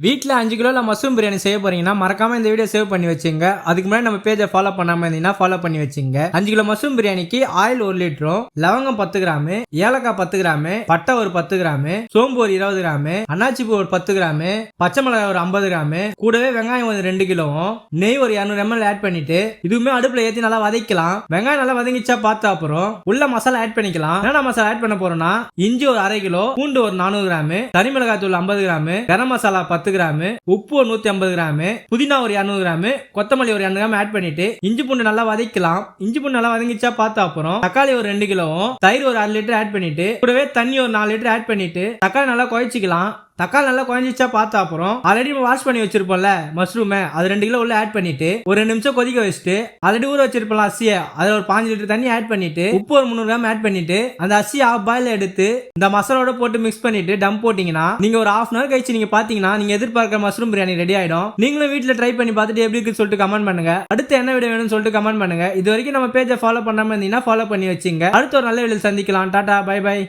வீட்டில் 5 கிலோல மஷ்ரூம் பிரியாணி செய்ய போறீங்கன்னா மறக்காம இந்த வீடியோ சேவ் பண்ணி வச்சுங்க. அதுக்கு முன்னாடி நம்ம பேஜை ஃபாலோ பண்ணாம இருந்தீங்கன்னா ஃபாலோ பண்ணி வச்சுங்க. 5 கிலோ மஷ்ரூம் பிரியாணிக்கு ஆயில் 1 லிட்டரும், லவங்கம் 10 கிராம், ஏலக்காய் 10 கிராம், பட்டை ஒரு 10 கிராம், சோம்பு ஒரு 20 கிராம், அன்னாச்சி பூ ஒரு 10 கிராம், பச்சை மிளகாய் ஒரு 50 கிராம், கூடவே வெங்காயம் ஒரு 2 கிலோவும், நெய் ஒரு 200 ml ஆட் பண்ணிட்டு இதுவுமே அடுப்புல ஏற்றி நல்லா வதக்கலாம். வெங்காயம் நல்லா வதங்கிச்சா பார்த்த அப்புறம் உள்ள மசாலா ஆட் பண்ணிக்கலாம். என்ன மசாலா ஆட் பண்ண போறோம்னா இஞ்சி ஒரு 1/2 கிலோ, பூண்டு ஒரு 400 கிராம், தனி மிளகாய் தூள் 50 கிராம், கரம் மசாலா 10 கிராம், உப்பு ஒரு 150 கிராம், புதினா ஒரு 200 கிராம், கொத்தமல்லி ஒரு 200 கிராம் ஆட் பண்ணிட்டு இஞ்சி பூண்டு நல்லா வதக்கலாம். இஞ்சி பூண்டு நல்லா வதங்கிச்சா பார்த்த அப்புறம் தக்காளி ஒரு 2 கிலோவும், தயிர் ஒரு 1/2 லிட்டர் ஆட் பண்ணிட்டு கூடவே தண்ணி ஒரு 4 லிட்டர் ஆட் பண்ணிட்டு தக்காளி நல்லா குழச்சிக்கலாம். தக்காளி நல்லா குழஞ்சிச்சா பார்த்த அப்புறம் ஆல்ரெடி வாஷ் பண்ணி வச்சிருப்போம்ல மஷ்ரூமை அது 2 கிலோ உள்ள ஆட் பண்ணிட்டு ஒரு 2 நிமிஷம் கொதிக்க வச்சுட்டு ஆல்ரெடி ஊற வச்சிருப்போம் அரிசியை அதுல ஒரு 5 லிட்டர் தண்ணி ஆட் பண்ணிட்டு உப்பு ஒரு 300 கிராம் ஆட் பண்ணிட்டு அந்த அரிசி ஆஃப் பாயில் எடுத்து இந்த மசாலோட போட்டு மிக்ஸ் பண்ணிட்டு டம் போட்டீங்கன்னா நீங்க ஒரு ½ hour கழிச்சு நீங்க பாத்தீங்கன்னா நீங்க எதிர்பார்க்கிற மஷ்ரூம் பிரியாணி ரெடி ஆயிடும். நீங்களும் வீட்டுல ட்ரை பண்ணி பார்த்துட்டு எப்படி இருக்குன்னு சொல்லிட்டு கமெண்ட் பண்ணுங்க. அடுத்து என்ன வீடியோ வேணும்னு சொல்லிட்டு கமெண்ட் பண்ணுங்க. இது வரைக்கும் நம்ம பேஜை ஃபாலோ பண்ணாம இருந்தீங்கன்னா ஃபாலோ பண்ணி வச்சுங்க. அடுத்த ஒரு நல்ல வீடியோவில் சந்திக்கலாம். Ta-ta bye by.